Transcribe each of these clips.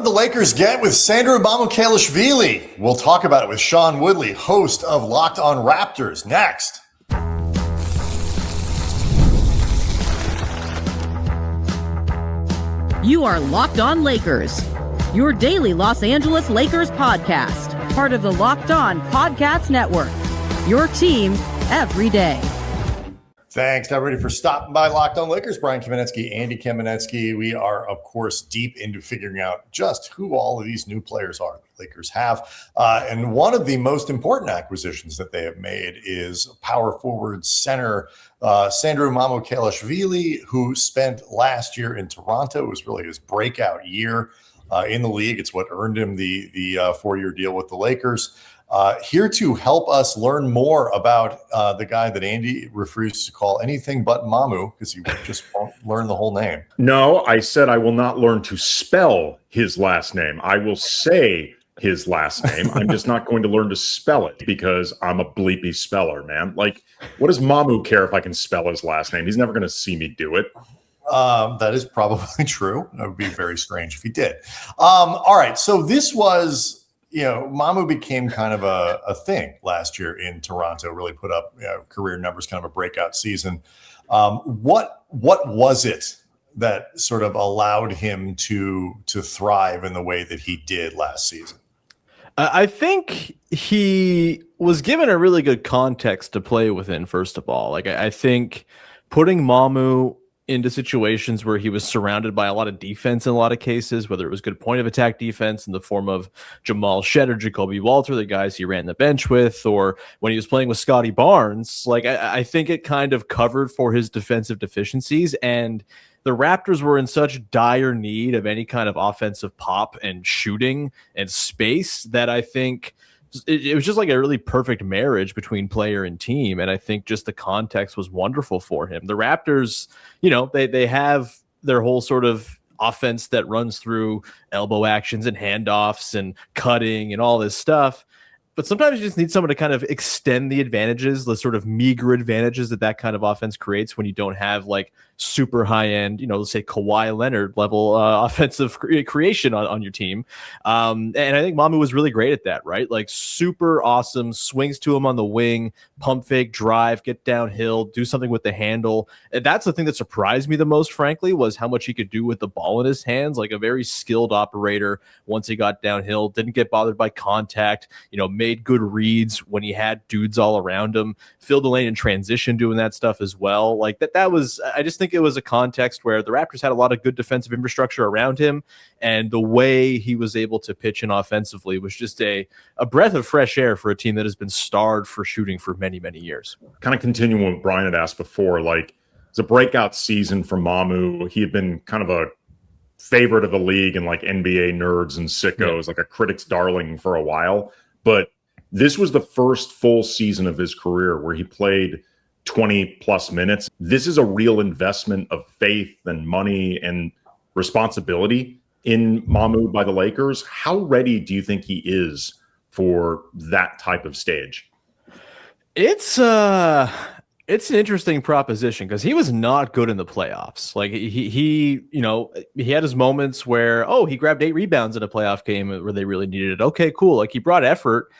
did the Lakers get with Sandro Mamukelashvili? We'll talk about it with Sean Woodley, host of Locked On Raptors, next. You are Locked On Lakers, your daily Los Angeles Lakers podcast, part of the Locked On Podcast Network, your team every day. Thanks to everybody for stopping by Locked On Lakers. Brian Kamenetzky, Andy Kamenetzky. We are, of course, deep into figuring out just who all of these new players are the Lakers have. And one of the most important acquisitions that they have made is power forward center Sandro Mamukelashvili, who spent last year in Toronto. It was really his breakout year in the league. It's what earned him the 4-year deal with the Lakers. Here to help us learn more about the guy that Andy refused to call anything but Mamu, because he just won't learn the whole name. No, I said I will not learn to spell his last name. I will say his last name. I'm just not going to learn to spell it because I'm a bleepy speller, man. Like, what does Mamu care if I can spell his last name? He's never going to see me do it. That is probably true. It would be very strange if he did. All right. So this was... Mamu became kind of a thing last year in Toronto, really put up career numbers, kind of a breakout season. What was it that sort of allowed him to thrive in the way that he did last season? I think he was given a really good context to play within, first of all. Like, I think putting Mamu into situations where he was surrounded by a lot of defense in a lot of cases, whether it was good point of attack defense in the form of Jamal Shed or Jacoby Walter, the guys he ran the bench with, or when he was playing with Scotty Barnes, like I think it kind of covered for his defensive deficiencies. And the Raptors were in such dire need of any kind of offensive pop and shooting and space that I think it was just like a really perfect marriage between player and team. And I think just the context was wonderful for him. The Raptors, they have their whole sort of offense that runs through elbow actions and handoffs and cutting and all this stuff. But sometimes you just need someone to kind of extend the advantages, the sort of meager advantages that kind of offense creates when you don't have like super high end, let's say Kawhi Leonard level offensive creation on your team. And I think Mamu was really great at that, right? Like super awesome, swings to him on the wing, pump fake, drive, get downhill, do something with the handle. And that's the thing that surprised me the most, frankly, was how much he could do with the ball in his hands. Like a very skilled operator once he got downhill, didn't get bothered by contact, made good reads when he had dudes all around him, filled the lane in transition doing that stuff as well. Like that was, I just think it was a context where the Raptors had a lot of good defensive infrastructure around him, and the way he was able to pitch in offensively was just a breath of fresh air for a team that has been starved for shooting for many, many years. Kind of continuing what Brian had asked before, like it's a breakout season for Mamu. He had been kind of a favorite of the league and like NBA nerds and sickos, like a critic's darling for a while. But this was the first full season of his career where he played 20 plus minutes. This is a real investment of faith and money and responsibility in Mamu by the Lakers. How ready do you think he is for that type of stage? It's an interesting proposition because he was not good in the playoffs. Like he had his moments where, he grabbed 8 rebounds in a playoff game where they really needed it. Okay, cool. Like he brought effort,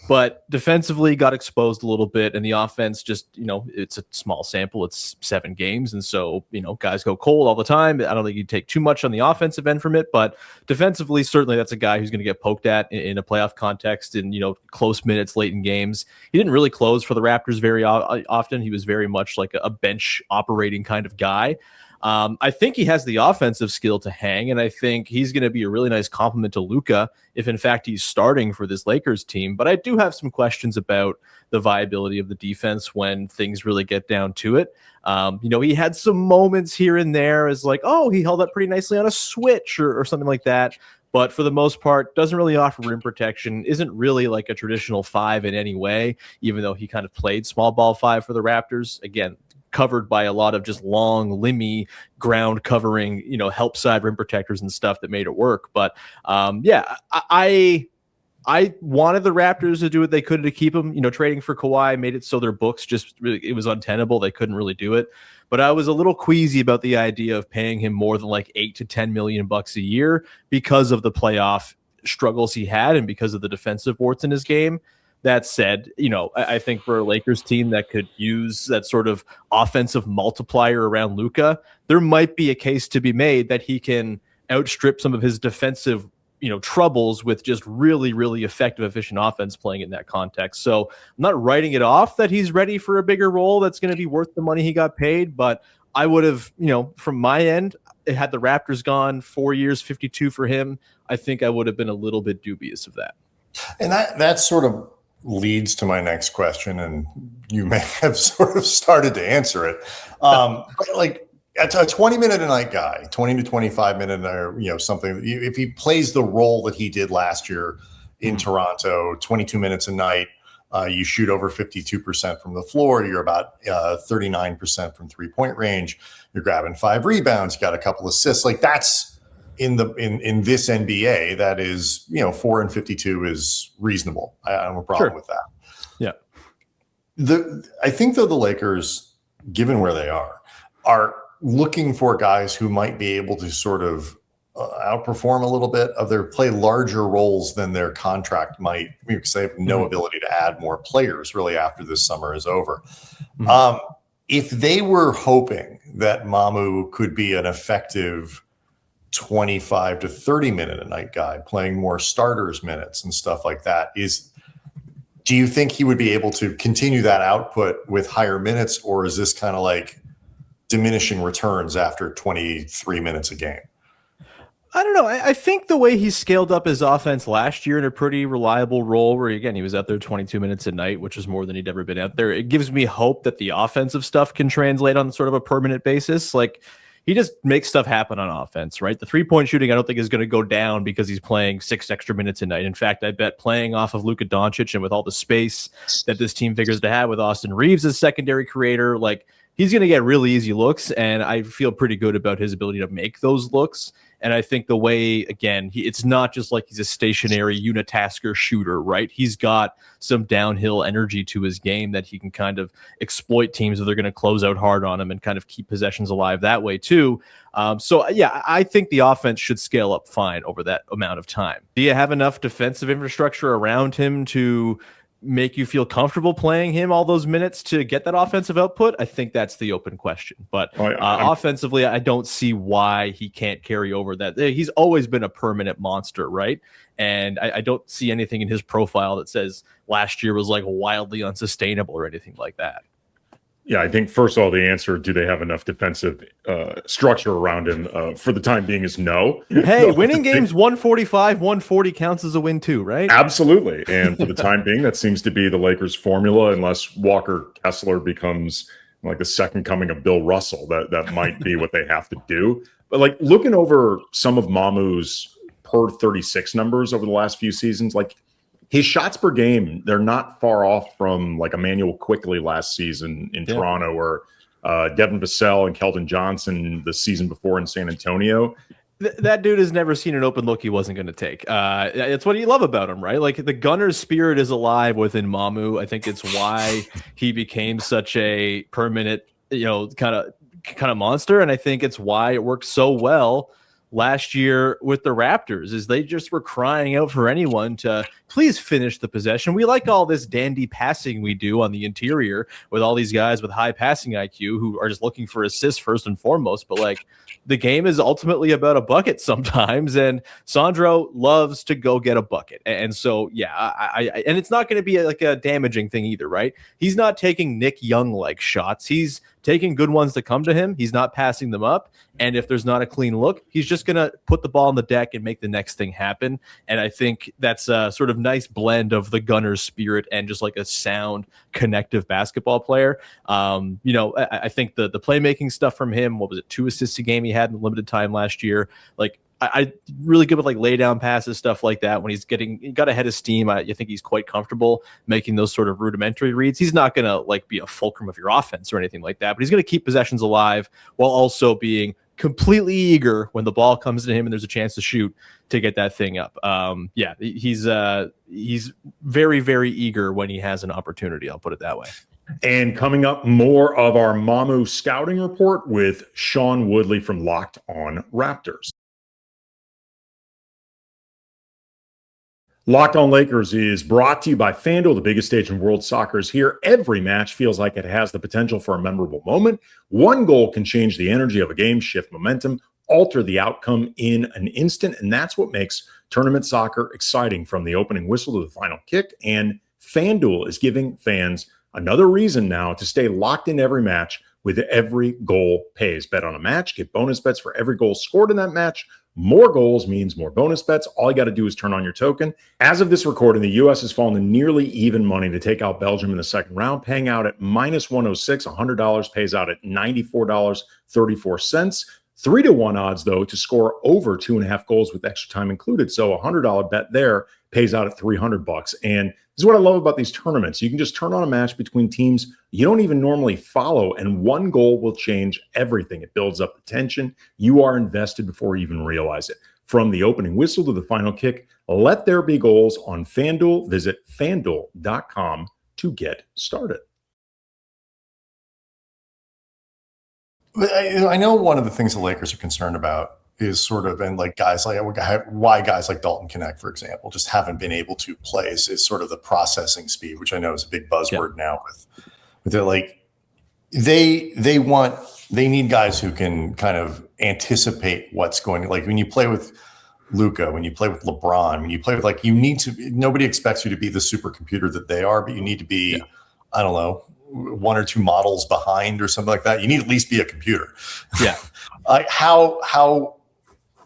but defensively got exposed a little bit, and the offense just, it's a small sample. It's 7 games, and so, guys go cold all the time. I don't think you take too much on the offensive end from it, but defensively, certainly that's a guy who's going to get poked at in a playoff context in, close minutes late in games. He didn't really close for the Raptors very often. He was very much like a bench operating kind of guy. I think he has the offensive skill to hang, and I think he's going to be a really nice compliment to Luka if, in fact, he's starting for this Lakers team. But I do have some questions about the viability of the defense when things really get down to it. He had some moments here and there as like, he held up pretty nicely on a switch or something like that. But for the most part, doesn't really offer rim protection, isn't really like a traditional 5 in any way, even though he kind of played small ball 5 for the Raptors. Again, covered by a lot of just long, limby ground covering, help side rim protectors and stuff that made it work. But I I wanted the Raptors to do what they could to keep him. Trading for Kawhi made it so their books it was untenable. They couldn't really do it. But I was a little queasy about the idea of paying him more than like $8 to $10 million a year because of the playoff struggles he had and because of the defensive warts in his game. That said, I think for a Lakers team that could use that sort of offensive multiplier around Luka, there might be a case to be made that he can outstrip some of his defensive troubles with just really, really effective, efficient offense playing in that context. So I'm not writing it off that he's ready for a bigger role that's going to be worth the money he got paid. But I would have, from my end, had the Raptors gone 4 years, 52 for him, I think I would have been a little bit dubious of that. And that sort of leads to my next question, and you may have sort of started to answer it. But like, a 20-minute a night guy, 20 to 25 minute, or something. If he plays the role that he did last year in Toronto, 22 minutes a night, you shoot over 52% from the floor. You're about 39% from 3-point range. You're grabbing 5 rebounds. You got a couple assists. Like that's in this NBA. That is 4 and 52 is reasonable. I don't have a problem with that. Yeah. I think though the Lakers, given where they are looking for guys who might be able to sort of outperform a little bit play larger roles than their contract might, because they have no ability to add more players really after this summer is over. If they were hoping that Mamu could be an effective 25 to 30 minute a night guy playing more starters minutes and stuff like that, do you think he would be able to continue that output with higher minutes, or is this kind of like diminishing returns after 23 minutes a game? I don't know. I think the way he scaled up his offense last year in a pretty reliable role where, again, he was out there 22 minutes a night, which is more than he'd ever been out there. It gives me hope that the offensive stuff can translate on sort of a permanent basis. Like, he just makes stuff happen on offense, right? The 3-point shooting, I don't think is going to go down because he's playing 6 extra minutes a night. In fact, I bet playing off of Luka Doncic and with all the space that this team figures to have with Austin Reeves as secondary creator, like, he's going to get really easy looks, and I feel pretty good about his ability to make those looks. And I think the way, again, it's not just like he's a stationary unitasker shooter, right? He's got some downhill energy to his game that he can kind of exploit teams if they're going to close out hard on him and kind of keep possessions alive that way too. So, yeah, I think the offense should scale up fine over that amount of time. Do you have enough defensive infrastructure around him to make you feel comfortable playing him all those minutes to get that offensive output? I think that's the open question. But offensively, I don't see why he can't carry over that. He's always been a permanent monster, right? And I don't see anything in his profile that says last year was like wildly unsustainable or anything like that. Yeah, I think first of all, the answer, do they have enough defensive structure around him for the time being, is no. Hey, winning games 145, 140 counts as a win too, right? Absolutely. And for the time being, that seems to be the Lakers' formula, unless Walker Kessler becomes like the second coming of Bill Russell. That might be what they have to do. But like looking over some of Mamu's per 36 numbers over the last few seasons, like his shots per game, they're not far off from like Emmanuel Quickley last season in Toronto, or Devin Vassell and Keldon Johnson the season before in San Antonio. That dude has never seen an open look he wasn't going to take. It's what you love about him, right? Like the gunner's spirit is alive within Mamu. I think it's why he became such a permanent, kind of monster. And I think it's why it worked so well last year with the Raptors, is they just were crying out for anyone to please finish the possession. We like all this dandy passing we do on the interior with all these guys with high passing IQ who are just looking for assists first and foremost. But like the game is ultimately about a bucket sometimes, and Sandro loves to go get a bucket. And so, yeah, and it's not going to be like a damaging thing either, right? He's not taking Nick Young-like shots. He's taking good ones that come to him. He's not passing them up. And if there's not a clean look, he's just going to put the ball on the deck and make the next thing happen. And I think that's a sort of nice blend of the gunner's spirit and just like a sound, connective basketball player. I think the playmaking stuff from him, what was it, 2 assists a game he had in limited time last year? Like, I really good with like lay down passes, stuff like that. When he got ahead of steam, I think he's quite comfortable making those sort of rudimentary reads. He's not going to like be a fulcrum of your offense or anything like that, but he's going to keep possessions alive while also being completely eager when the ball comes to him and there's a chance to shoot to get that thing up. He's very, very eager when he has an opportunity. I'll put it that way. And coming up, more of our Mamu scouting report with Sean Woodley from Locked On Raptors. Locked On Lakers is brought to you by FanDuel. The biggest stage in world soccer is here. Every match feels like it has the potential for a memorable moment. One goal can change the energy of a game, shift momentum, alter the outcome in an instant, and that's what makes tournament soccer exciting, from the opening whistle to the final kick. And FanDuel is giving fans another reason now to stay locked in every match with every goal pays. Bet on a match, get bonus bets for every goal scored in that match. More goals means more bonus bets. All you got to do is turn on your token. As of this recording, the U.S. has fallen to nearly even money to take out Belgium in the second round, paying out at minus 106. $100 pays out at $94.34. 3-1 odds, though, to score over 2.5 goals with extra time included. So a $100 bet there pays out at $300. And this is what I love about these tournaments. You can just turn on a match between teams you don't even normally follow, and one goal will change everything. It builds up the tension. You are invested before you even realize it. From the opening whistle to the final kick, let there be goals on FanDuel. Visit FanDuel.com to get started. I know one of the things the Lakers are concerned about is sort of, and like guys like why guys like Dalton Knecht, for example, just haven't been able to play is sort of the processing speed, which I know is a big buzzword now with it. Like they need guys who can kind of anticipate what's going, like when you play with Luka, when you play with LeBron, when you play with, like, nobody expects you to be the supercomputer that they are, but you need to be, I don't know, one or two models behind or something like that. You need to at least be a computer. Yeah.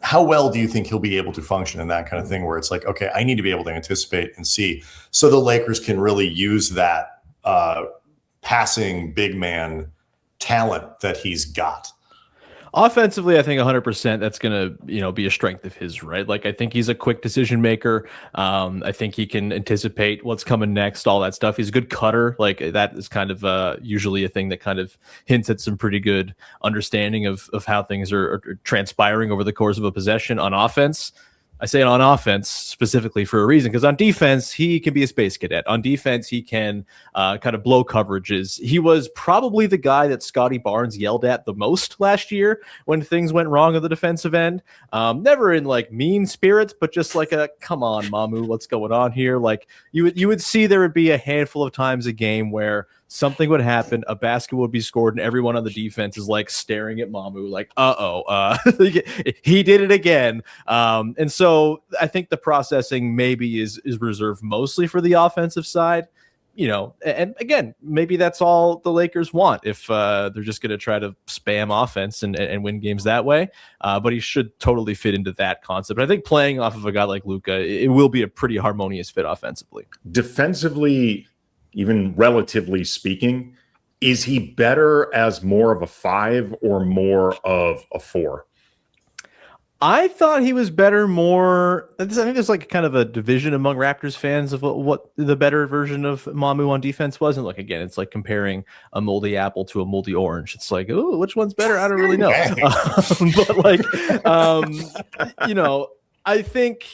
How well do you think he'll be able to function in that kind of thing where it's like, okay, I need to be able to anticipate and see, so the Lakers can really use that passing big man talent that he's got? Offensively, I think 100% that's going to, be a strength of his, right? Like, I think he's a quick decision maker. I think he can anticipate what's coming next, all that stuff. He's a good cutter. Like, that is kind of usually a thing that kind of hints at some pretty good understanding of how things are transpiring over the course of a possession. On offense, I say it on offense specifically for a reason, because on defense, he can be a space cadet. On defense, he can kind of blow coverages. He was probably the guy that Scotty Barnes yelled at the most last year when things went wrong on the defensive end. Never in like mean spirits, but just like a, come on, Mamu, what's going on here? Like you would see there would be a handful of times a game where something would happen, a basket would be scored, and everyone on the defense is like staring at Mamu like, he did it again. And so I think the processing maybe is reserved mostly for the offensive side, and again, maybe that's all the Lakers want if they're just going to try to spam offense and win games that way. But he should totally fit into that concept. But I think playing off of a guy like Luka, it will be a pretty harmonious fit offensively. Defensively, even relatively speaking, is he better as more of a 5 or more of a 4? I thought he was better more. I think there's like kind of a division among Raptors fans of what the better version of Mamu on defense was. And look, again, it's like comparing a moldy apple to a moldy orange. It's like, oh, which one's better? I don't really know. I think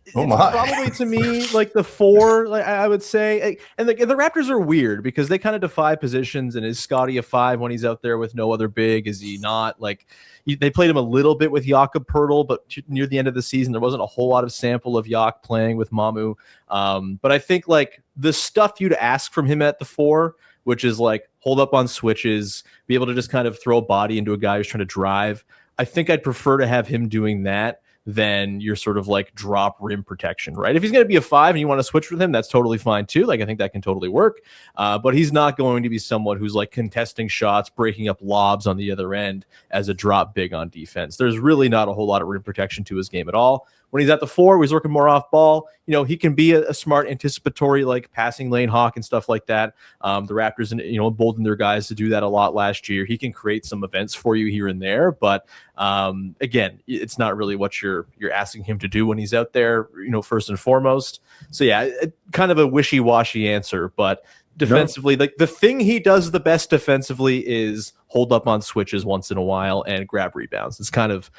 it's probably, to me, like the 4, like I would say. And the Raptors are weird because they kind of defy positions. And is Scotty a 5 when he's out there with no other big? Is he not? Like, they played him a little bit with Jakob Poeltl, but near the end of the season, there wasn't a whole lot of sample of Jak playing with Mamu. But I think like the stuff you'd ask from him at the 4, which is like hold up on switches, be able to just kind of throw a body into a guy who's trying to drive. I think I'd prefer to have him doing that than your sort of like drop rim protection, right? If he's going to be a 5 and you want to switch with him, that's totally fine too. Like, I think that can totally work. But he's not going to be someone who's like contesting shots, breaking up lobs on the other end as a drop big on defense. There's really not a whole lot of rim protection to his game at all. When he's at the 4, he's working more off ball. He can be a smart anticipatory, like passing lane hawk and stuff like that. The Raptors, emboldened their guys to do that a lot last year. He can create some events for you here and there, but again, it's not really what you're asking him to do when he's out there, first and foremost. So yeah, kind of a wishy-washy answer, but defensively. Like the thing he does the best defensively is hold up on switches once in a while and grab rebounds. It's kind of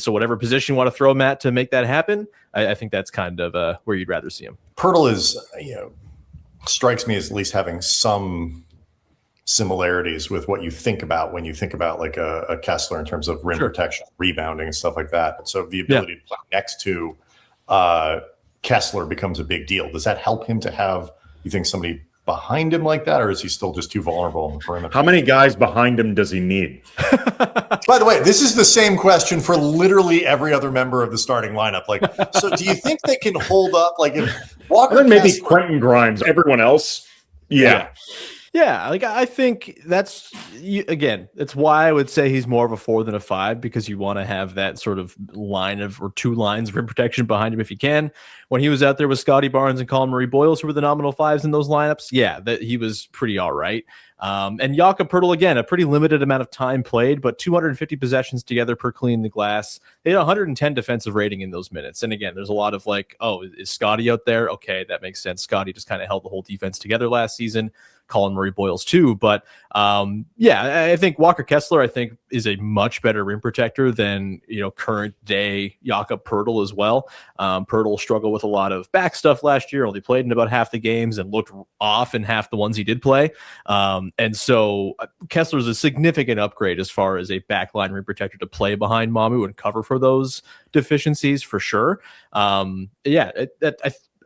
so whatever position you want to throw him at to make that happen, I think that's kind of where you'd rather see him. Pirtle is, strikes me as at least having some similarities with what you think about when you think about like a Kessler in terms of rim protection, rebounding, and stuff like that. So the ability to play next to Kessler becomes a big deal. Does that help him to have, you think, somebody behind him like that, or is he still just too vulnerable on the perimeter? How many guys behind him does he need? By the way, this is the same question for literally every other member of the starting lineup. Like, so do you think they can hold up? Like, if Walker, and then maybe Quentin Grimes, everyone else, Yeah, like I think that's, again, it's why I would say he's more of a 4 than a 5, because you want to have that sort of line of, or 2 lines of rim protection behind him if you can. When he was out there with Scotty Barnes and Colin Murray Boyles, who were the nominal 5s in those lineups, that he was pretty all right. And Jakob Poeltl, again, a pretty limited amount of time played, but 250 possessions together per clean the glass. They had 110 defensive rating in those minutes. And again, there's a lot of like, oh, is Scotty out there? Okay, that makes sense. Scotty just kind of held the whole defense together last season. Colin Murray Boyles too. But I think Walker Kessler, is a much better rim protector than, current day Jakob Poeltl as well. Poeltl struggled with a lot of back stuff last year, only played in about half the games and looked off in half the ones he did play. And so Kessler's a significant upgrade as far as a backline rim protector to play behind Mamu and cover for those deficiencies for sure.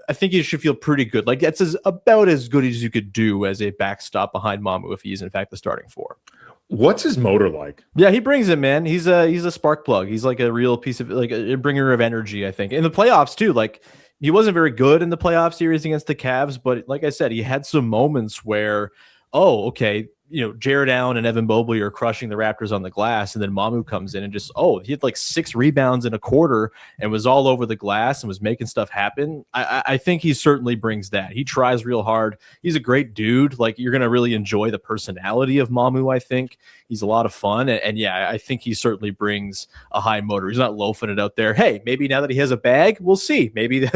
I think you should feel pretty good. Like that's about as good as you could do as a backstop behind Mamu if he's in fact the starting 4. What's his motor like? Yeah, he brings it, man. He's a spark plug. He's like a real piece of like a bringer of energy, I think. In the playoffs too, like he wasn't very good in the playoff series against the Cavs, but like I said, he had some moments where, Jared Allen and Evan Mobley are crushing the Raptors on the glass, and then Mamu comes in and just, he had like 6 rebounds in a quarter and was all over the glass and was making stuff happen. I think he certainly brings that. He tries real hard. He's a great dude. Like you're going to really enjoy the personality of Mamu, I think. He's a lot of fun. And I think he certainly brings a high motor. He's not loafing it out there. Hey, maybe now that he has a bag, we'll see. Maybe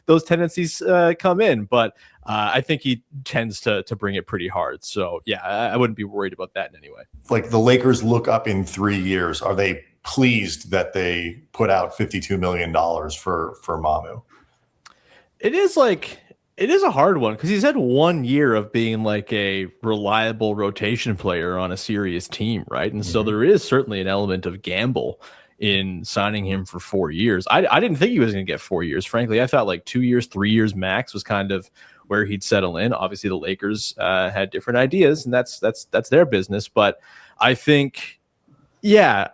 those tendencies come in. But I think he tends to bring it pretty hard. So, I wouldn't be worried about that in any way. Like the Lakers look up in 3 years. Are they pleased that they put out $52 million for Mamu? It is a hard one because he's had 1 year of being like a reliable rotation player on a serious team, right? And so there is certainly an element of gamble in signing him for 4 years. I didn't think he was going to get 4 years, frankly. I thought like 2 years, 3 years max was kind of where he'd settle in. Obviously, the Lakers had different ideas, and that's their business. But I think, I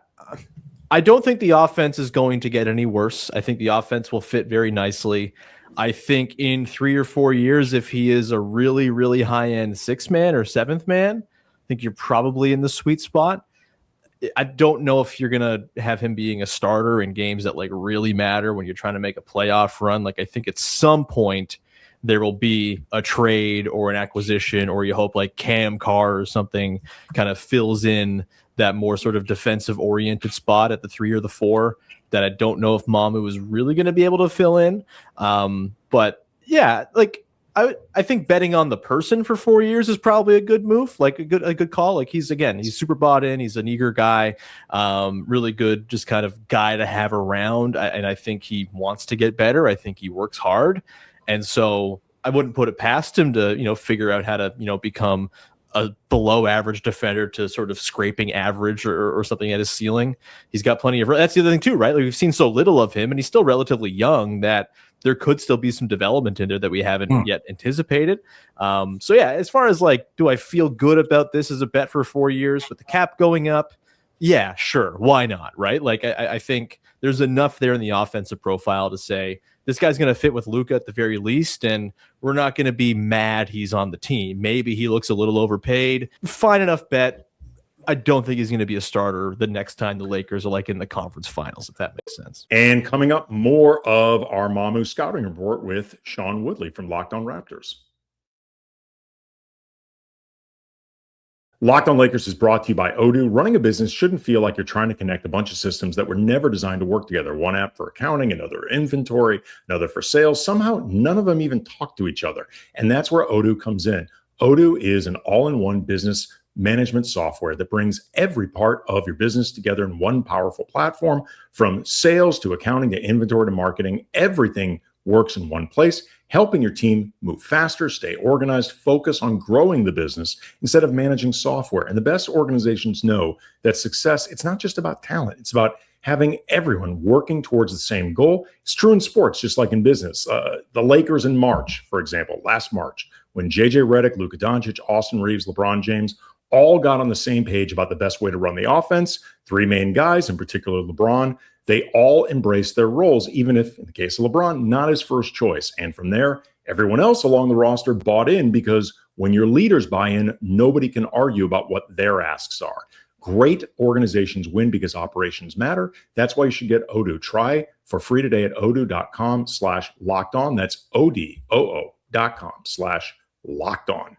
don't think the offense is going to get any worse. I think the offense will fit very nicely. I think in 3 or 4 years, if he is a really, really high-end 6th man or 7th man, I think you're probably in the sweet spot. I don't know if you're going to have him being a starter in games that like really matter when you're trying to make a playoff run. Like I think at some point there will be a trade or an acquisition, or you hope like Cam Carr or something kind of fills in that more sort of defensive oriented spot at the 3 or the 4 that I don't know if Mamu is really going to be able to fill in. But I think betting on the person for 4 years is probably a good move, like a good call. Like he's super bought in. He's an eager guy, really good, just kind of guy to have around. And I think he wants to get better. I think he works hard. And so I wouldn't put it past him to, figure out how to, become a below average defender to sort of scraping average or something at his ceiling. He's got plenty of, that's the other thing too, right? Like we've seen so little of him and he's still relatively young that there could still be some development in there that we haven't yet anticipated. As far as like, do I feel good about this as a bet for 4 years with the cap going up? Yeah, sure. Why not? Right. Like I think there's enough there in the offensive profile to say, this guy's going to fit with Luka at the very least, and we're not going to be mad he's on the team. Maybe he looks a little overpaid. Fine enough bet. I don't think he's going to be a starter the next time the Lakers are like in the conference finals, if that makes sense. And coming up, more of our Mamu scouting report with Sean Woodley from Locked On Raptors. Locked On Lakers is brought to you by Odoo. Running a business shouldn't feel like you're trying to connect a bunch of systems that were never designed to work together. One app for accounting, another inventory, another for sales. Somehow, none of them even talk to each other. And that's where Odoo comes in. Odoo is an all-in-one business management software that brings every part of your business together in one powerful platform. From sales to accounting to inventory to marketing, everything works in one place, helping your team move faster, stay organized, focus on growing the business instead of managing software. And the best organizations know that success, it's not just about talent. It's about having everyone working towards the same goal. It's true in sports, just like in business. The Lakers in March, for example, last March, when JJ Redick, Luka Doncic, Austin Reeves, LeBron James all got on the same page about the best way to run the offense, three main guys, in particular LeBron, they all embraced their roles, even if, in the case of LeBron, not his first choice. And from there, everyone else along the roster bought in, because when your leaders buy in, nobody can argue about what their asks are. Great organizations win because operations matter. That's why you should get Odoo. Try for free today at odoo.com/lockedon. That's odoo.com/lockedon.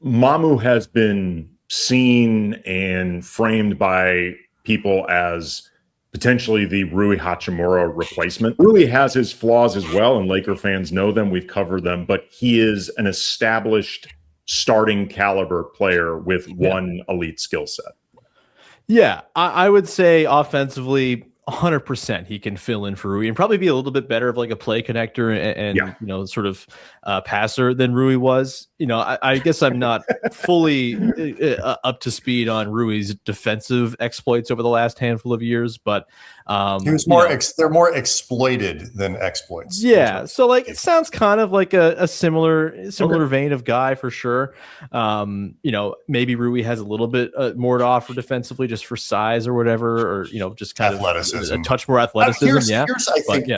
Mamu has been seen and framed by people as potentially the Rui Hachimura replacement. Rui has his flaws as well, and Laker fans know them. We've covered them, but he is an established starting caliber player with one elite skill set. Yeah, I would say offensively, 100% he can fill in for Rui and probably be a little bit better of like a play connector and you know, sort of passer than Rui was. You know, I guess I'm not fully up to speed on Rui's defensive exploits over the last handful of years, but he was more they're more exploited than exploits. Yeah, so like it sounds kind of like a similar vein of guy for sure. You know, maybe Rui has a little bit more to offer defensively just for size or whatever, or you know, just kind athleticism. of a touch more athleticism.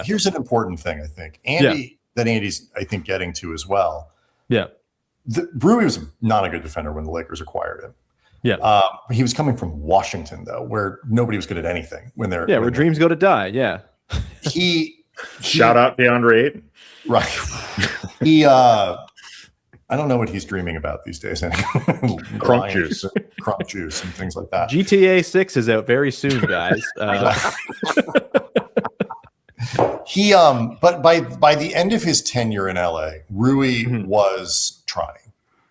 Here's an important thing. I think Andy's I think getting to as well. Yeah, Rui was not a good defender when the Lakers acquired him. Yeah, he was coming from Washington though, where nobody was good at anything when they're where dreams go to die. Yeah, he shout out DeAndre Ayton. Right. He I don't know what he's dreaming about these days. Crump juice and things like that. GTA 6 is out very soon, guys. He but by the end of his tenure in LA, Rui was trying.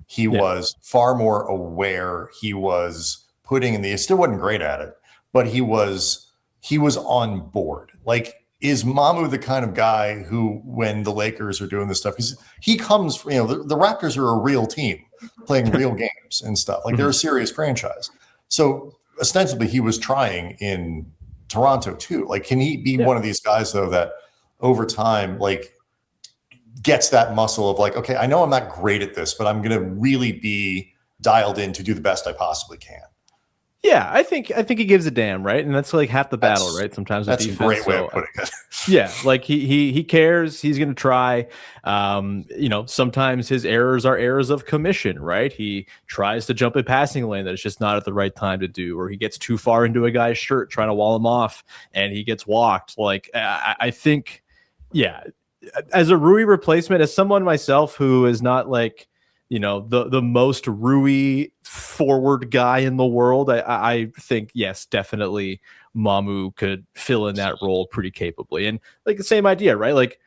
He was far more aware. He was putting in he still wasn't great at it, but he was on board. Like, is Mamu the kind of guy who, when the Lakers are doing this stuff, he comes, you know, the Raptors are a real team playing real games and stuff. Like, they're a serious franchise. So ostensibly he was trying in Toronto too. Like, can he be one of these guys though that over time, like, gets that muscle of like, okay, I know I'm not great at this, but I'm going to really be dialed in to do the best I possibly can. Yeah, I think he gives a damn, right? And that's like half the battle, right? Sometimes that's defense, a great way of putting it. Yeah, like he cares. He's going to try. You know, sometimes his errors are errors of commission, right? He tries to jump a passing lane that it's just not at the right time to do, or he gets too far into a guy's shirt trying to wall him off, and he gets walked. Like I think, as a Rui replacement, as someone myself who is not like, you know, the most Rui forward guy in the world, I think, yes, definitely Mamu could fill in that role pretty capably. And like the same idea, right? Like,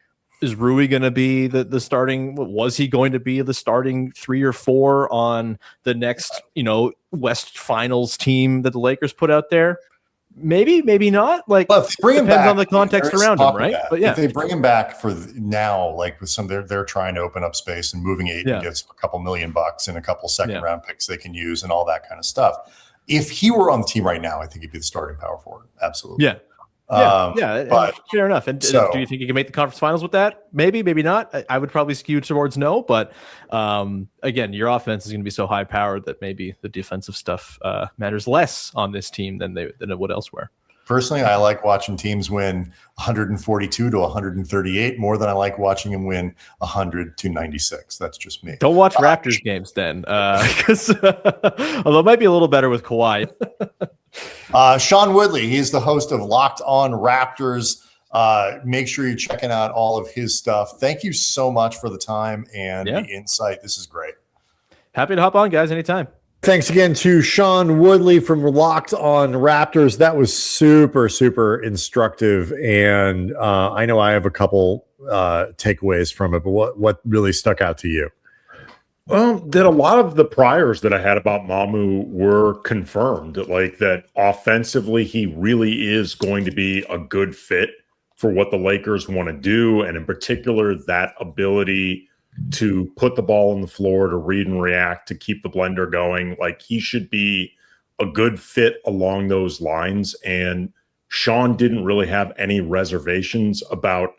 is Rui going to be the starting? Was he going to be the starting 3 or 4 on the next, you know, West Finals team that the Lakers put out there? Maybe not. Like, well, depends on the context around him, right? But if they bring him back for now, like with some, they're trying to open up space and moving Ayton gets a couple $1 million and a couple second round picks they can use and all that kind of stuff. If he were on the team right now, I think he'd be the starting power forward. Absolutely. Yeah. But fair enough. And do you think he can make the conference finals with that? Maybe not. I would probably skew towards no, but again, your offense is going to be so high powered that maybe the defensive stuff matters less on this team than it would elsewhere. Personally, I like watching teams win 142 to 138 more than I like watching them win 100 to 96. That's just me. Don't watch Raptors games then, because although it might be a little better with Kawhi. Sean Woodley, he's the host of Locked On Raptors. Make sure you're checking out all of his stuff. Thank you so much for the time and the insight. This is great. Happy to hop on, guys, anytime. Thanks again to Sean Woodley from Locked On Raptors. That was super, super instructive. And I know I have a couple takeaways from it, but what really stuck out to you? Well, that a lot of the priors that I had about Mamu were confirmed, like that offensively, he really is going to be a good fit for what the Lakers want to do. And in particular, that ability to put the ball on the floor, to read and react, to keep the blender going. Like, he should be a good fit along those lines. And Sean didn't really have any reservations about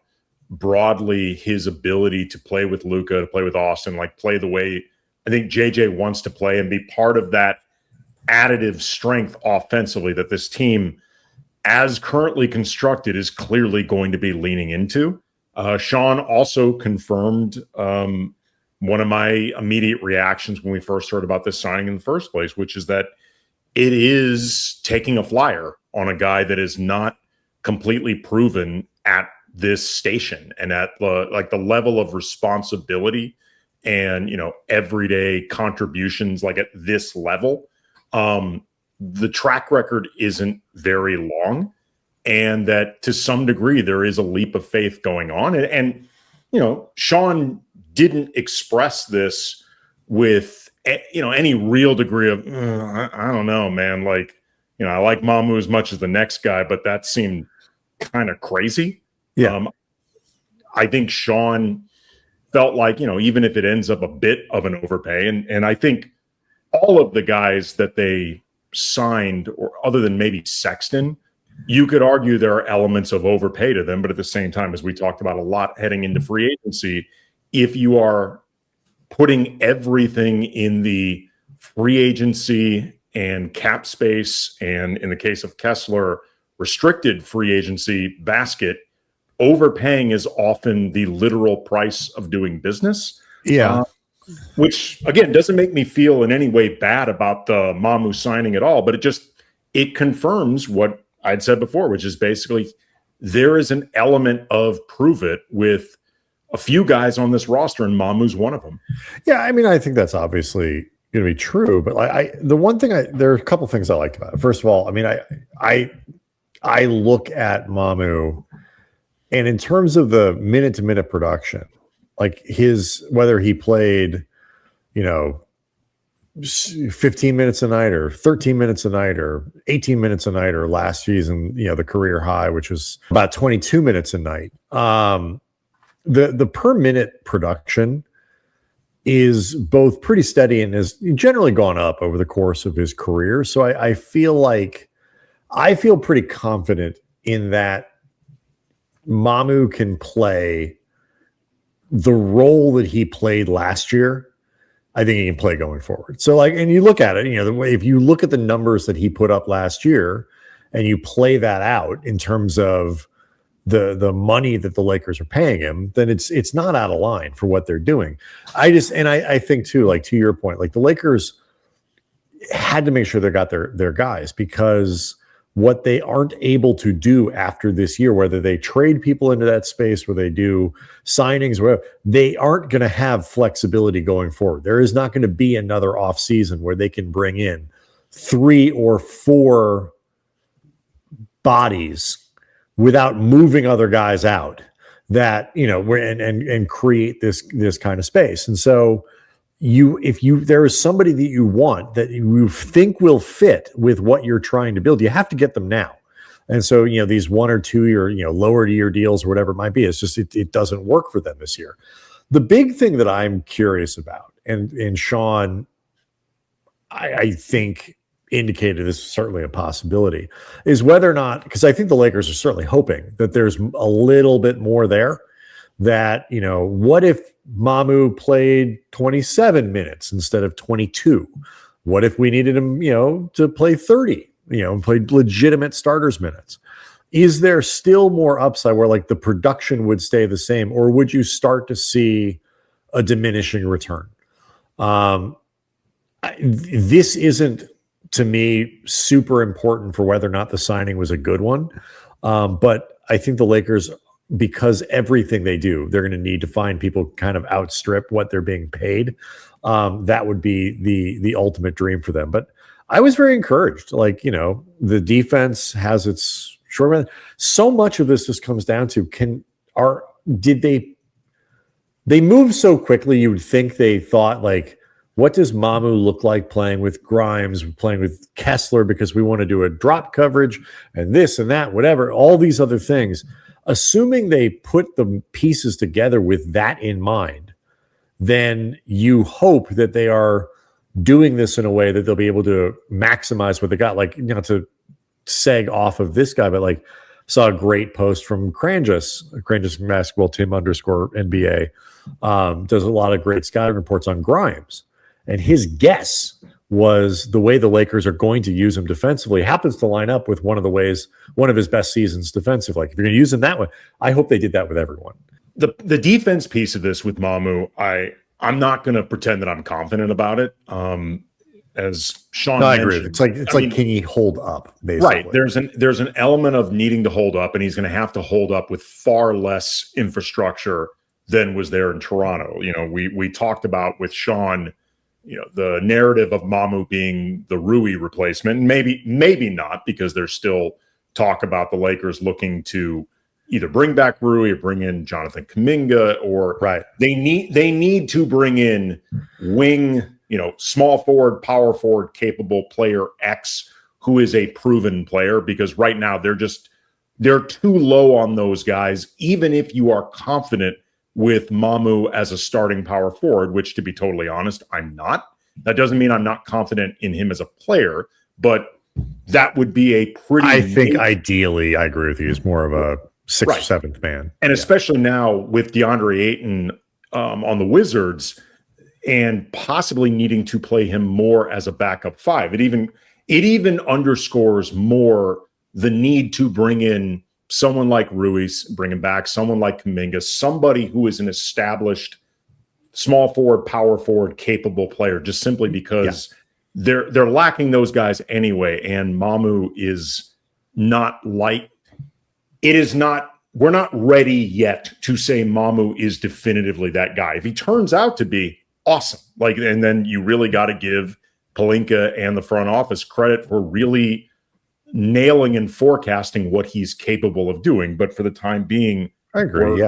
broadly his ability to play with Luka, to play with Austin, like play the way I think JJ wants to play and be part of that additive strength offensively that this team, as currently constructed, is clearly going to be leaning into. Sean also confirmed one of my immediate reactions when we first heard about this signing in the first place, which is that it is taking a flyer on a guy that is not completely proven at this station and at the level of responsibility and, everyday contributions, like at this level. The track record isn't very long. And that to some degree, there is a leap of faith going on. And Sean didn't express this with, any real degree of, I don't know, man. Like, I like Mamu as much as the next guy, but that seemed kind of crazy. Yeah. I think Sean felt like, even if it ends up a bit of an overpay, and I think all of the guys that they signed, or other than maybe Sexton, you could argue there are elements of overpay to them, but at the same time, as we talked about a lot heading into free agency, if you are putting everything in the free agency and cap space, and in the case of Kessler, restricted free agency basket, overpaying is often the literal price of doing business. Yeah. Which, again, doesn't make me feel in any way bad about the Mamu signing at all, but it confirms what I'd said before, which is basically there is an element of prove it with a few guys on this roster, and Mamu's one of them. Yeah, I mean, I think that's obviously going to be true, but there are a couple things I liked about it. First of all, I mean, I look at Mamu, and in terms of the minute-to-minute production, like whether he played, 15 minutes a night or 13 minutes a night or 18 minutes a night, or last season, the career high, which was about 22 minutes a night. The per minute production is both pretty steady and has generally gone up over the course of his career. So I feel pretty confident in that Mamu can play the role that he played last year. I think he can play going forward. So and you look at it, the way, if you look at the numbers that he put up last year and you play that out in terms of the money that the Lakers are paying him, then it's not out of line for what they're doing. I think too, like to your point, like the Lakers had to make sure they got their guys, because what they aren't able to do after this year, whether they trade people into that space, where they do signings, where they aren't going to have flexibility going forward. There is not going to be another off season where they can bring in 3 or 4 bodies without moving other guys out that, and create this kind of space. And so if there is somebody that you want that you think will fit with what you're trying to build, you have to get them now. And so, these 1 or 2 year, lower year deals or whatever it might be, it's just, it doesn't work for them this year. The big thing that I'm curious about, and Sean, I think indicated this is certainly a possibility, is whether or not, because I think the Lakers are certainly hoping that there's a little bit more there, that, what if Mamu played 27 minutes instead of 22? What if we needed him, to play 30, and played legitimate starters minutes? Is there still more upside where like the production would stay the same, or would you start to see a diminishing return? This isn't, to me, super important for whether or not the signing was a good one. But I think the Lakers, because everything they do, they're going to need to find people kind of outstrip what they're being paid. That would be the ultimate dream for them. But I was very encouraged. Like, the defense has its short run. So much of this just comes down to did they move so quickly? You would think they thought, like, what does Mamu look like playing with Grimes, playing with Kessler, because we want to do a drop coverage and this and that, whatever, all these other things. Assuming they put the pieces together with that in mind, then you hope that they are doing this in a way that they'll be able to maximize what they got. Like, not to seg off of this guy, but like, saw a great post from Kranjus basketball team _NBA. Does a lot of great scouting reports on Grimes. And his guess was the way the Lakers are going to use him defensively happens to line up with one of his best seasons defensively. Like, if you're going to use him that way, I hope they did that with everyone. The defense piece of this with Mamu, I'm not going to pretend that I'm confident about it. As Sean mentioned, I agree. It's like, can he hold up? Basically, right? There's an element of needing to hold up, and he's going to have to hold up with far less infrastructure than was there in Toronto. We talked about with Sean, the narrative of Mamu being the Rui replacement. Maybe not, because there's still talk about the Lakers looking to either bring back Rui or bring in Jonathan Kuminga, or they need to bring in wing, small forward, power forward capable player X who is a proven player, because right now they're too low on those guys, even if you are confident with Mamu as a starting power forward, which, to be totally honest, I'm not. That doesn't mean I'm not confident in him as a player, but that would be a pretty... I think ideally, I agree with you, is more of a sixth or seventh man. And especially now with DeAndre Ayton on the Wizards, and possibly needing to play him more as a backup five. It even underscores more the need to bring in someone like Ruiz, bring him back, someone like Kuminga, somebody who is an established small forward, power forward, capable player, just simply because they're lacking those guys anyway. And Mamu is not like it is not. We're not ready yet to say Mamu is definitively that guy. If he turns out to be, awesome. And then you really got to give Pelinka and the front office credit for really nailing and forecasting what he's capable of doing. But for the time being, I agree.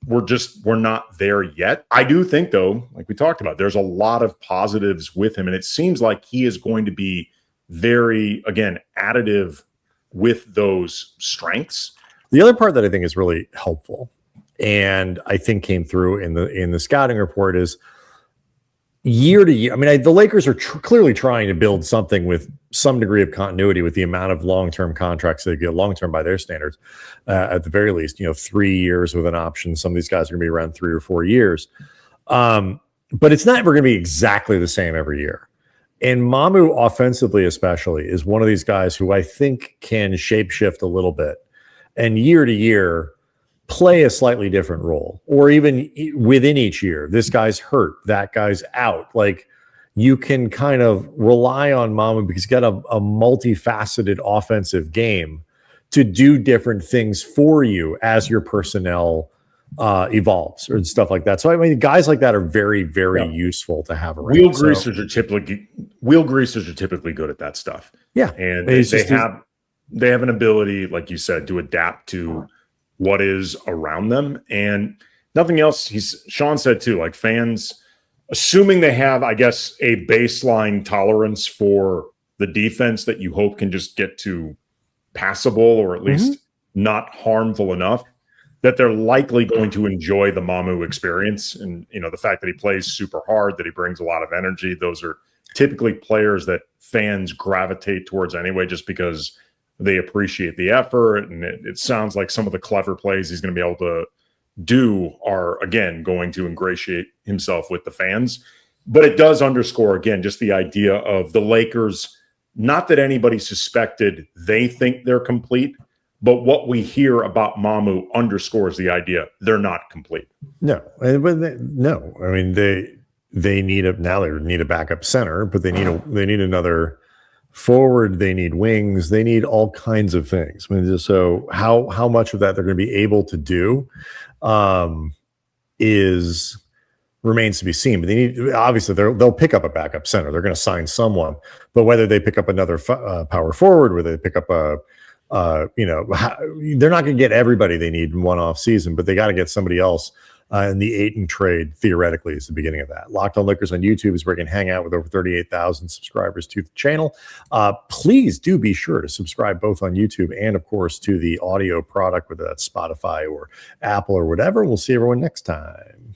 We're not there yet. I do think, though, like we talked about, there's a lot of positives with him, and it seems like he is going to be very, again, additive with those strengths. The other part that I think is really helpful, and I think came through in the scouting report, is year to year. I mean, the Lakers are clearly trying to build something with some degree of continuity with the amount of long-term contracts they get, long-term by their standards, at the very least, 3 years with an option. Some of these guys are going to be around 3 or 4 years. But it's not ever going to be exactly the same every year. And Mamu, offensively especially, is one of these guys who I think can shapeshift a little bit and year to year play a slightly different role, or even within each year. This guy's hurt, that guy's out. Like, you can kind of rely on Mamu because he's got a multifaceted offensive game to do different things for you as your personnel evolves or stuff like that. So, I mean, guys like that are very, very useful to have around. Wheel greasers are typically good at that stuff. Yeah. And they have an ability, like you said, to adapt to what is around them, and nothing else. Sean said too, like, fans, assuming they have, I guess, a baseline tolerance for the defense that you hope can just get to passable, or at least not harmful enough, that they're likely going to enjoy the Mamu experience. And, the fact that he plays super hard, that he brings a lot of energy, those are typically players that fans gravitate towards anyway, just because they appreciate the effort. And it sounds like some of the clever plays he's going to be able to do are, again, going to ingratiate himself with the fans. But it does underscore, again, just the idea of the Lakers, not that anybody suspected they think they're complete, but what we hear about Mamu underscores the idea they're not complete. No. I mean, they need a backup center, but they need another Forward, they need wings. They need all kinds of things. I mean, so how much of that they're going to be able to do remains to be seen. But they need, obviously they'll pick up a backup center. They're going to sign someone. But whether they pick up another power forward, whether they pick up they're not going to get everybody they need in one off season, but they got to get somebody else. And the Ayton trade theoretically is the beginning of that. Locked On Lakers on YouTube is where you can hang out with over 38,000 subscribers to the channel. Please do be sure to subscribe both on YouTube and, of course, to the audio product, whether that's Spotify or Apple or whatever. We'll see everyone next time.